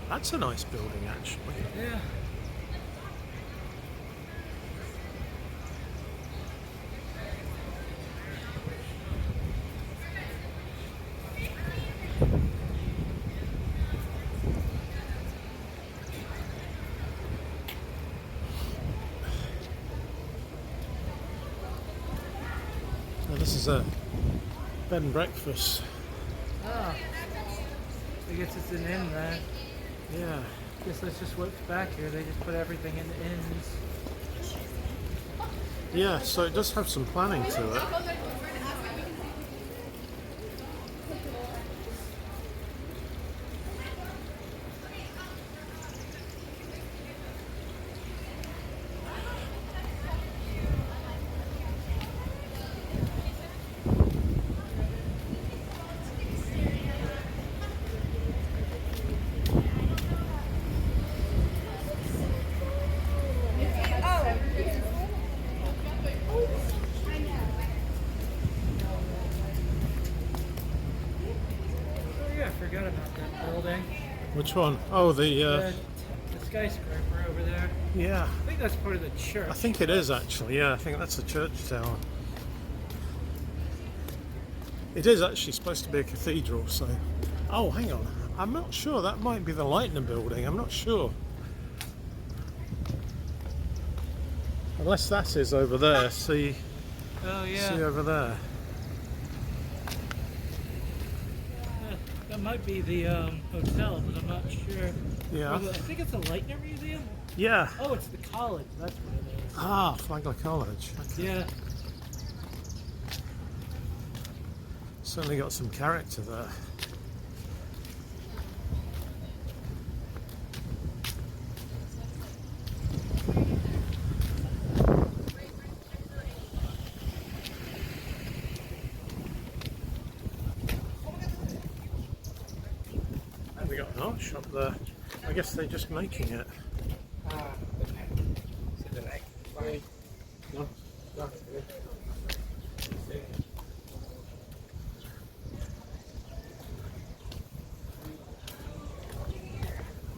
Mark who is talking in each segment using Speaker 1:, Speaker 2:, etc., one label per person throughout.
Speaker 1: That's a nice building, actually.
Speaker 2: Yeah.
Speaker 1: Now this is a bed and breakfast.
Speaker 2: Oh. I guess it's an inn then.
Speaker 1: Yeah.
Speaker 2: Guess that's just what's back here. They just put everything in the inns.
Speaker 1: Yeah, so it does have some planning to it.
Speaker 2: Forgot about that building.
Speaker 1: Which one? Oh, the
Speaker 2: skyscraper over there.
Speaker 1: yeah.
Speaker 2: I think that's part of the church.
Speaker 1: I think it is actually. Yeah, I think that's a church tower. It is actually supposed to be a cathedral. So, oh, hang on. I'm not sure. That might be the Lightning Building. I'm not sure. Unless that is over there. See.
Speaker 2: Oh yeah.
Speaker 1: See over there.
Speaker 2: That might be the hotel, but I'm not sure.
Speaker 1: Yeah.
Speaker 2: I think it's a Lightning Museum.
Speaker 1: Yeah.
Speaker 2: Oh, it's the college. That's what it is.
Speaker 1: Ah, Flagler College. Okay.
Speaker 2: Yeah.
Speaker 1: Certainly got some character there. We got an art shop there. I guess they're just making it.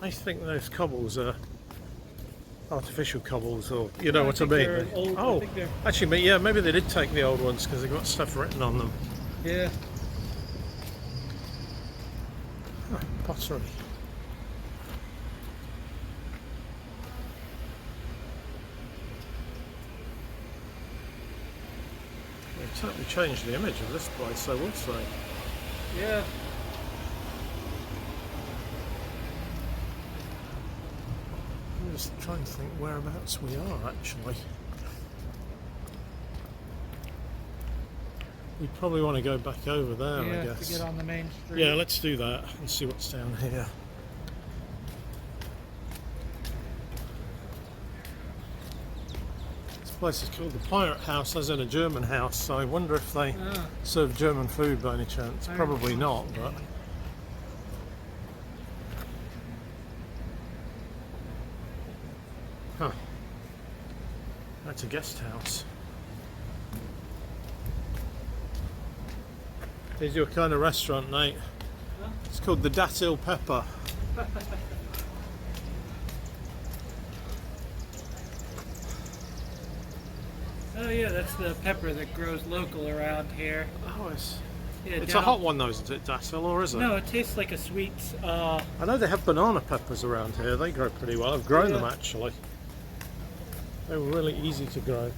Speaker 1: I think those cobbles are artificial cobbles, or you know what I mean.
Speaker 2: Old,
Speaker 1: Oh, actually, yeah, maybe they did take the old ones because they've got stuff written on them.
Speaker 2: Yeah.
Speaker 1: Oh, pottery. They've totally changed the image of this place, I would say.
Speaker 2: Yeah.
Speaker 1: I'm just trying to think whereabouts we are actually. We probably want to go back over there, I guess.
Speaker 2: To get on the main street.
Speaker 1: Yeah, let's do that and see what's down here. This place is called the Pirate House, as in a German house, so I wonder if they serve German food by any chance. Probably not, but... Huh. That's a guest house. Here's your kind of restaurant, Nate.
Speaker 2: Huh?
Speaker 1: It's called the Datil Pepper.
Speaker 2: Oh yeah, that's the pepper that grows local around here.
Speaker 1: Oh,
Speaker 2: Yeah,
Speaker 1: it's a hot one though, isn't it, Datil, or is it?
Speaker 2: No, it tastes like a sweet.
Speaker 1: I know they have banana peppers around here. They grow pretty well. I've grown them actually. They're really easy to grow.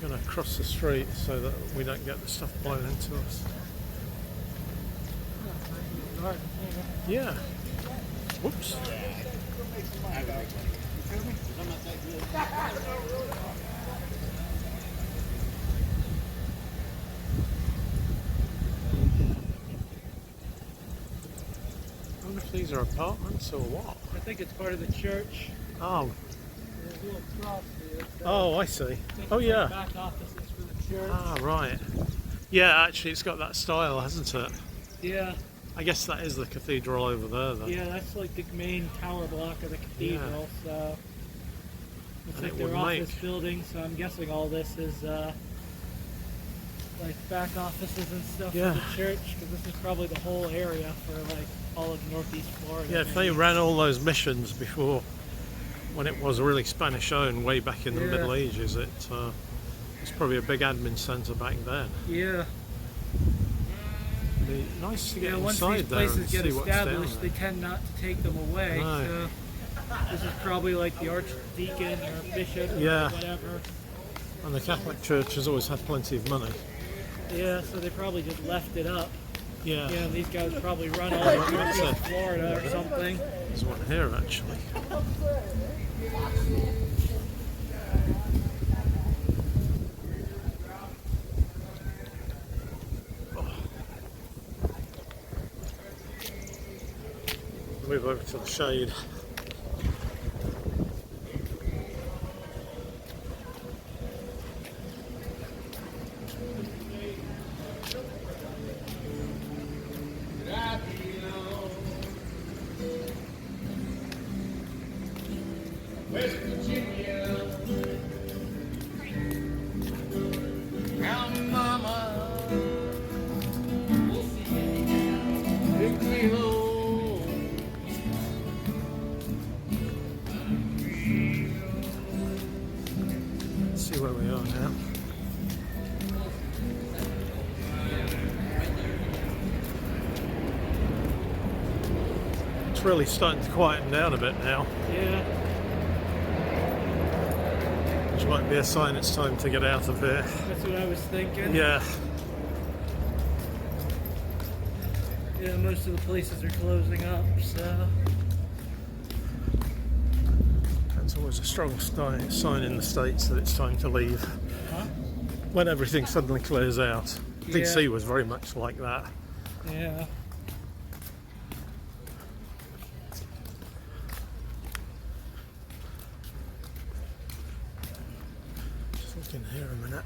Speaker 1: I'm going to cross the street so that we don't get the stuff blown into us. Yeah. Whoops. I wonder if these are apartments or what.
Speaker 2: I think it's part of the church.
Speaker 1: Oh,
Speaker 2: There's a little cross here. So
Speaker 1: oh, I see.
Speaker 2: I think
Speaker 1: Oh,
Speaker 2: it's
Speaker 1: yeah.
Speaker 2: like back offices for the church.
Speaker 1: Ah, right. Yeah, actually, it's got that style, hasn't it?
Speaker 2: Yeah,
Speaker 1: I guess that is the cathedral over there, then.
Speaker 2: yeah, that's like the main tower block of the cathedral. So it's
Speaker 1: And
Speaker 2: like
Speaker 1: it
Speaker 2: their
Speaker 1: would
Speaker 2: office
Speaker 1: make-
Speaker 2: building. So I'm guessing all this is like back offices and stuff
Speaker 1: Yeah.
Speaker 2: for the church, because this is probably the whole area for like all of Northeast Florida.
Speaker 1: Yeah, if they
Speaker 2: maybe.
Speaker 1: ran all those missions before, when it was really Spanish owned way back in the
Speaker 2: Yeah.
Speaker 1: Middle Ages, it was probably a big admin centre back then.
Speaker 2: Yeah.
Speaker 1: It'd be nice to get
Speaker 2: Yeah, once these
Speaker 1: inside there and
Speaker 2: places get
Speaker 1: see what's down
Speaker 2: established, they
Speaker 1: there.
Speaker 2: tend not to take them away.
Speaker 1: No.
Speaker 2: So this is probably like the archdeacon or bishop
Speaker 1: Yeah.
Speaker 2: or whatever.
Speaker 1: And the Catholic Church has always had plenty of money.
Speaker 2: Yeah, so they probably just left it up.
Speaker 1: Yeah,
Speaker 2: Yeah, and these guys probably run all of Northeast Florida or something.
Speaker 1: there's one here actually. Move over to the shade.
Speaker 3: West Virginia, Alabama, Louisiana,
Speaker 1: Let's see where we are now. It's really starting to quieten down a bit now,
Speaker 2: Yeah.
Speaker 1: which might be a sign it's time to get out of here.
Speaker 2: That's what I was thinking.
Speaker 1: Yeah,
Speaker 2: Yeah, most of the places are closing up, so.
Speaker 1: that's always a strong sign in the States that it's time to leave.
Speaker 2: Huh?
Speaker 1: When everything suddenly clears out. DC
Speaker 2: Yeah.
Speaker 1: was very much like that.
Speaker 2: Yeah.
Speaker 1: Just look in here a minute.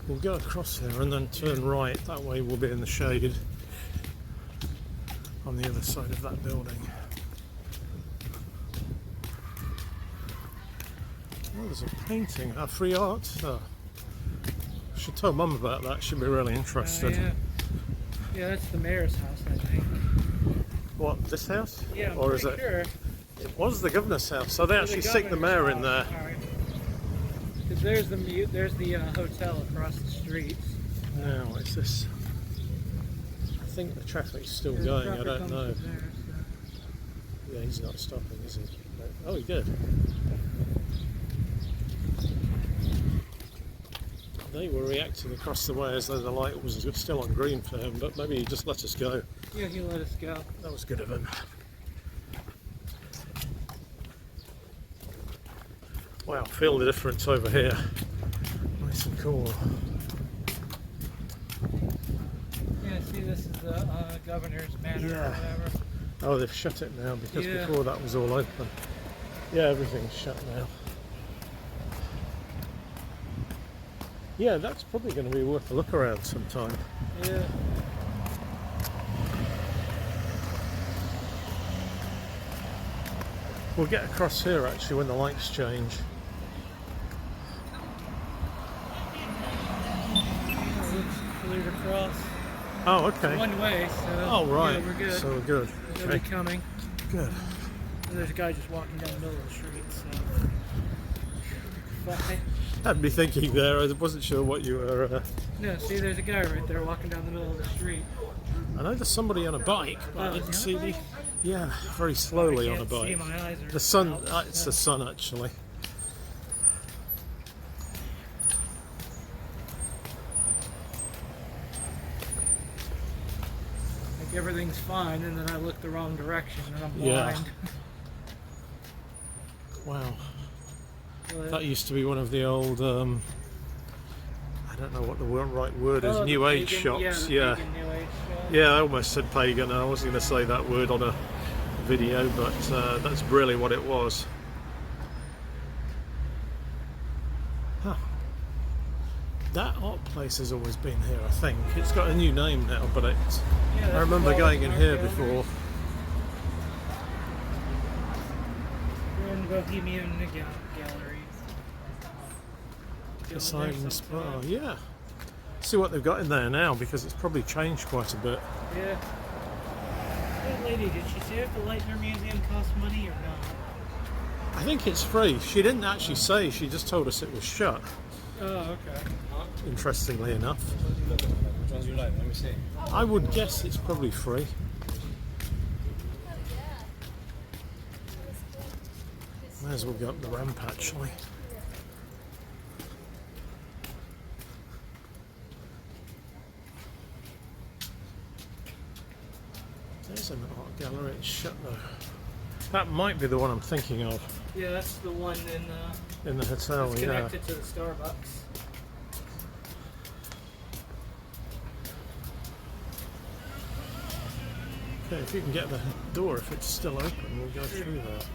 Speaker 1: We'll go across here and then turn right. That way we'll be in the shade on the other side of that building. Oh, there's a painting, free art. Oh. Should tell Mum about that. She'd be really interested.
Speaker 2: Yeah. Yeah, that's the mayor's house, I think.
Speaker 1: What, this house?
Speaker 2: Yeah, I'm
Speaker 1: or is
Speaker 2: pretty
Speaker 1: it?
Speaker 2: sure.
Speaker 1: It was the governor's house. So they actually stick the mayor in there.
Speaker 2: Because there's the hotel across the street.
Speaker 1: Now, what's this? I think the traffic's still
Speaker 2: Yeah, the
Speaker 1: going. I
Speaker 2: traffic
Speaker 1: don't
Speaker 2: comes
Speaker 1: know.
Speaker 2: from there, so.
Speaker 1: Yeah, he's not stopping, is he? Oh, he did. They were reacting across the way as though the light was still on green for him, but maybe he just let us go.
Speaker 2: Yeah, he let us go.
Speaker 1: That was good of him. Wow, feel the difference over here. Nice and cool.
Speaker 2: Yeah, see, this is the governor's manor or
Speaker 1: Yeah.
Speaker 2: whatever.
Speaker 1: Oh, they've shut it now because
Speaker 2: Yeah.
Speaker 1: before that was all open. Yeah, everything's shut now. Yeah, that's probably going to be worth a look around sometime.
Speaker 2: Yeah.
Speaker 1: We'll get across here actually when the lights change.
Speaker 2: It looks cleared across.
Speaker 1: Oh, okay.
Speaker 2: One way, so.
Speaker 1: Oh, right.
Speaker 2: Yeah, we're good.
Speaker 1: So we're good.
Speaker 2: Nobody
Speaker 1: Okay,
Speaker 2: coming.
Speaker 1: good.
Speaker 2: And there's a guy just walking down the middle of the street, so. fine.
Speaker 1: Had me thinking there. I wasn't sure what you were.
Speaker 2: No, see, there's a guy right there walking down the middle of the street.
Speaker 1: I know there's somebody on a bike, but I
Speaker 2: Oh,
Speaker 1: didn't
Speaker 2: is
Speaker 1: see
Speaker 2: there?
Speaker 1: the. Yeah, very slowly
Speaker 2: I
Speaker 1: on a
Speaker 2: can't see,
Speaker 1: bike.
Speaker 2: my eyes are
Speaker 1: The sun.
Speaker 2: out.
Speaker 1: It's the sun actually.
Speaker 2: Like everything's fine, and then I look the wrong direction, and I'm
Speaker 1: Yeah.
Speaker 2: blind.
Speaker 1: Wow.
Speaker 2: But-
Speaker 1: That used to be one of the old. I don't know what the right word is.
Speaker 2: Oh, the
Speaker 1: New Age
Speaker 2: pagan-
Speaker 1: shops.
Speaker 2: the
Speaker 1: Yeah.
Speaker 2: pagan New Age shop.
Speaker 1: Yeah, I almost said pagan. I wasn't going to say that word on a video, but that's really what it was. Huh. That art place has always been here, I think. It's got a new name now, but it's.
Speaker 2: Yeah, that's
Speaker 1: I remember
Speaker 2: the
Speaker 1: going in
Speaker 2: art
Speaker 1: here
Speaker 2: gallery.
Speaker 1: before.
Speaker 2: We're in Bohemian Gallery. Go in there
Speaker 1: Poseidon Spa.
Speaker 2: sometime.
Speaker 1: Yeah. See what they've got in there now, because it's probably changed quite a bit.
Speaker 2: Yeah. That lady, did she say if the Lightner Museum costs money or not?
Speaker 1: I think it's free. She didn't actually say. She just told us it was shut.
Speaker 2: Oh, okay.
Speaker 1: Interestingly enough,
Speaker 4: Which ones you like? Let me see.
Speaker 1: I would guess it's probably free. May as well go up the ramp actually. There's an art gallery, it's shut though. That might be the one I'm thinking of
Speaker 2: Yeah, that's the one
Speaker 1: in the hotel,
Speaker 2: that's
Speaker 1: yeah.
Speaker 2: connected to the Starbucks.
Speaker 1: Okay, if you can get the door, if it's still open, we'll go through that.